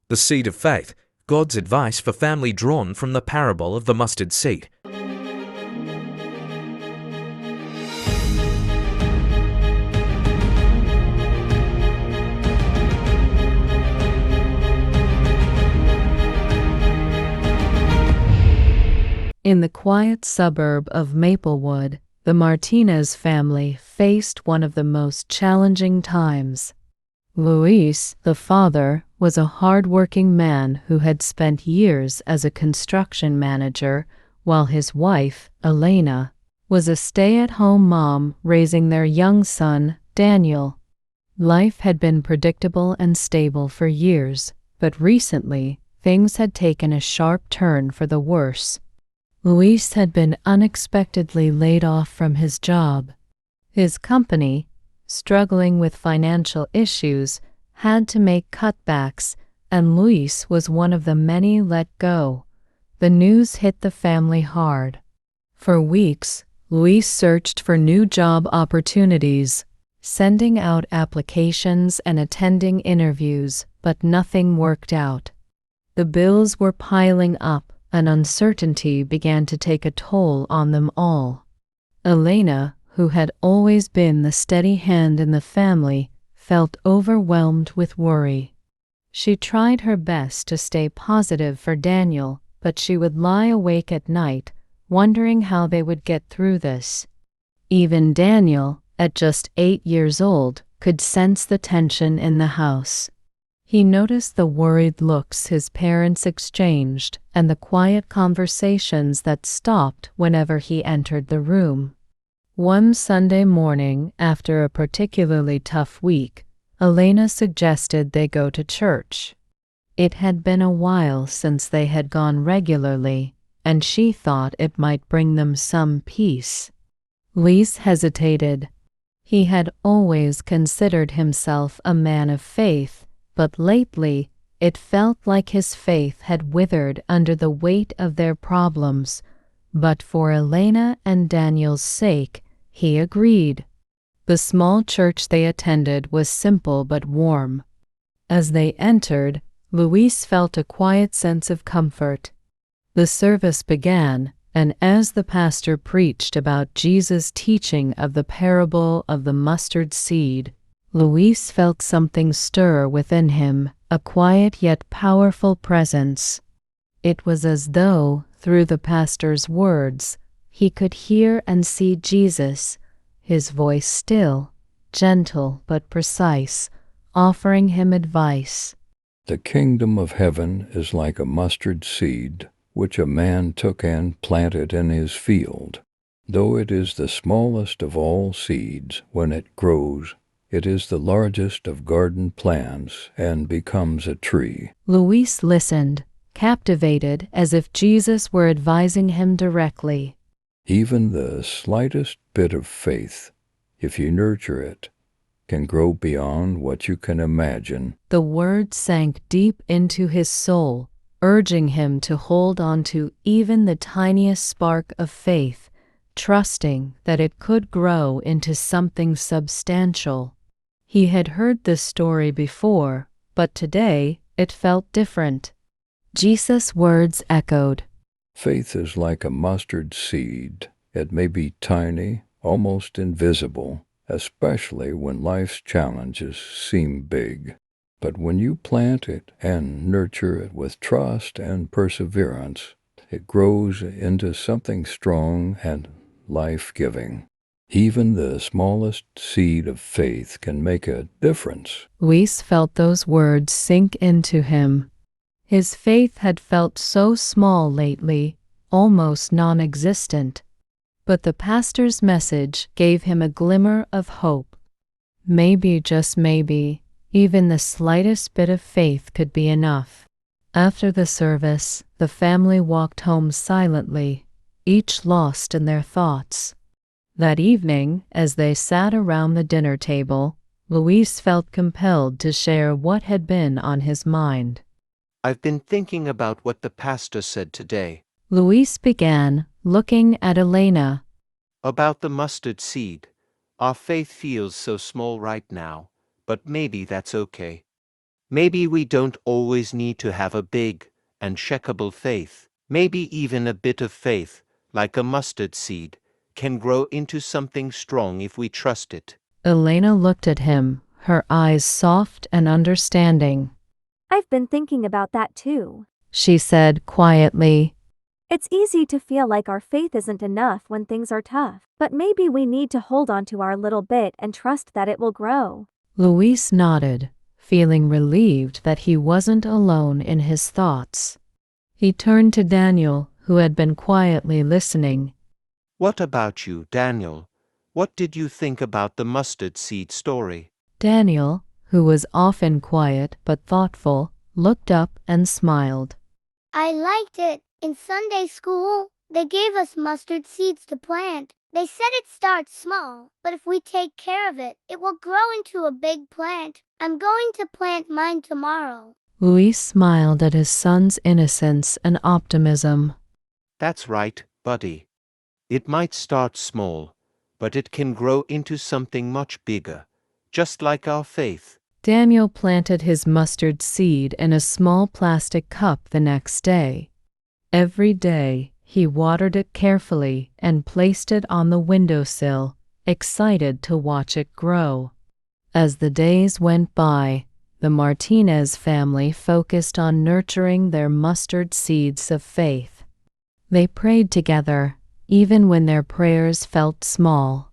The seed of faith, God's advice for family drawn from the parable of the mustard seed. In the quiet suburb of Maplewood, the Martinez family faced one of the most challenging times. Luis, the father, was a hard-working man who had spent years as a construction manager, while his wife, Elena, was a stay-at-home mom raising their young son, Daniel. Life had been predictable and stable for years, but recently, things had taken a sharp turn for the worse. Luis had been unexpectedly laid off from his job. His company, struggling with financial issues, had to make cutbacks, and Luis was one of the many let go. The news hit the family hard. For weeks, Luis searched for new job opportunities, sending out applications and attending interviews, but nothing worked out. The bills were piling up, and uncertainty began to take a toll on them all. Elena, who had always been the steady hand in the family, felt overwhelmed with worry. She tried her best to stay positive for Daniel, but she would lie awake at night, wondering how they would get through this. Even Daniel, at just 8 years old, could sense the tension in the house. He noticed the worried looks his parents exchanged and the quiet conversations that stopped whenever he entered the room. One Sunday morning, after a particularly tough week, Elena suggested they go to church. It had been a while since they had gone regularly, and she thought it might bring them some peace. Luis hesitated. He had always considered himself a man of faith, but lately it felt like his faith had withered under the weight of their problems. But for Elena and Daniel's sake, he agreed. The small church they attended was simple but warm. As they entered, Luis felt a quiet sense of comfort. The service began, and as the pastor preached about Jesus' teaching of the parable of the mustard seed, Luis felt something stir within him, a quiet yet powerful presence. It was as though, through the pastor's words, he could hear and see Jesus, his voice still, gentle but precise, offering him advice. The kingdom of heaven is like a mustard seed, which a man took and planted in his field. Though it is the smallest of all seeds, when it grows, it is the largest of garden plants and becomes a tree. Luis listened, captivated as if Jesus were advising him directly. Even the slightest bit of faith, if you nurture it, can grow beyond what you can imagine. The word sank deep into his soul, urging him to hold on to even the tiniest spark of faith, trusting that it could grow into something substantial. He had heard this story before, but today it felt different. Jesus' words echoed. Faith is like a mustard seed. It may be tiny, almost invisible, especially when life's challenges seem big. But when you plant it and nurture it with trust and perseverance, it grows into something strong and life-giving. Even the smallest seed of faith can make a difference. Luis felt those words sink into him. His faith had felt so small lately, almost non-existent. But the pastor's message gave him a glimmer of hope. Maybe, just maybe, even the slightest bit of faith could be enough. After the service, the family walked home silently, each lost in their thoughts. That evening, as they sat around the dinner table, Luis felt compelled to share what had been on his mind. I've been thinking about what the pastor said today. Luis began, looking at Elena. About the mustard seed. Our faith feels so small right now, but maybe that's okay. Maybe we don't always need to have a big and checkable faith. Maybe even a bit of faith, like a mustard seed, can grow into something strong if we trust it. Elena looked at him, her eyes soft and understanding. I've been thinking about that too. She said quietly. It's easy to feel like our faith isn't enough when things are tough, but maybe we need to hold on to our little bit and trust that it will grow. Luis nodded, feeling relieved that he wasn't alone in his thoughts. He turned to Daniel, who had been quietly listening. What about you, Daniel? What did you think about the mustard seed story? Daniel, who was often quiet but thoughtful, looked up and smiled. I liked it. In Sunday school, they gave us mustard seeds to plant. They said it starts small, but if we take care of it, it will grow into a big plant. I'm going to plant mine tomorrow. Luis smiled at his son's innocence and optimism. That's right, buddy. It might start small, but it can grow into something much bigger, just like our faith. Daniel planted his mustard seed in a small plastic cup the next day. Every day, he watered it carefully and placed it on the windowsill, excited to watch it grow. As the days went by, the Martinez family focused on nurturing their mustard seeds of faith. They prayed together, even when their prayers felt small.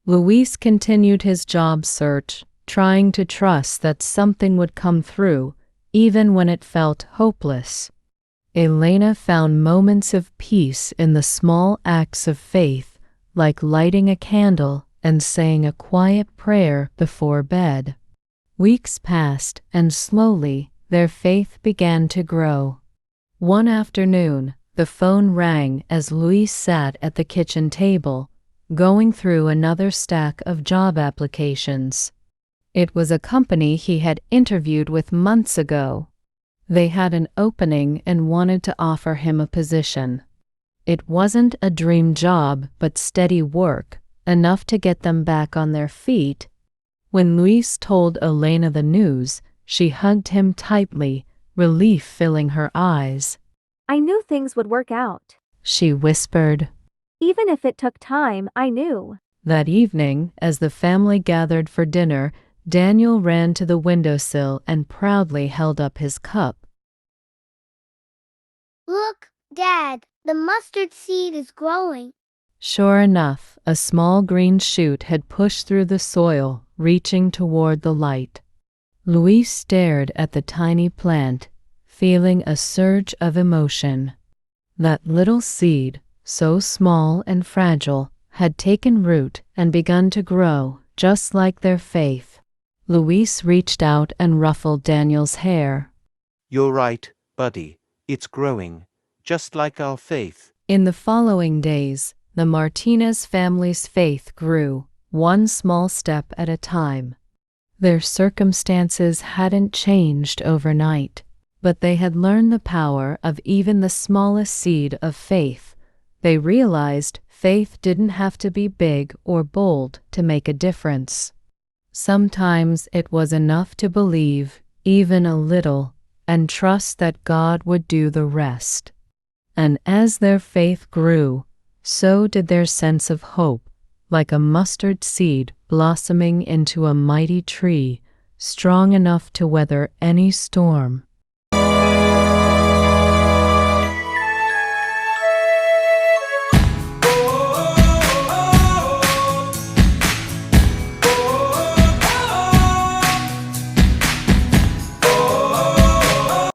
Luis continued his job search, trying to trust that something would come through, even when it felt hopeless. Elena found moments of peace in the small acts of faith, like lighting a candle and saying a quiet prayer before bed. Weeks passed, and slowly their faith began to grow. One afternoon, the phone rang as Luis sat at the kitchen table, going through another stack of job applications. It was a company he had interviewed with months ago. They had an opening and wanted to offer him a position. It wasn't a dream job, but steady work, enough to get them back on their feet. When Luis told Elena the news, she hugged him tightly, relief filling her eyes. I knew things would work out. She whispered. Even if it took time, I knew. That evening, as the family gathered for dinner, Daniel ran to the windowsill and proudly held up his cup. Look, Dad, the mustard seed is growing. Sure enough, a small green shoot had pushed through the soil, reaching toward the light. Luis stared at the tiny plant, feeling a surge of emotion. That little seed, so small and fragile, had taken root and begun to grow, just like their faith. Luis reached out and ruffled Daniel's hair. You're right, buddy. It's growing, just like our faith. In the following days, the Martinez family's faith grew, one small step at a time. Their circumstances hadn't changed overnight, but they had learned the power of even the smallest seed of faith. They realized faith didn't have to be big or bold to make a difference. Sometimes it was enough to believe, even a little, and trust that God would do the rest. And as their faith grew, so did their sense of hope, like a mustard seed blossoming into a mighty tree, strong enough to weather any storm.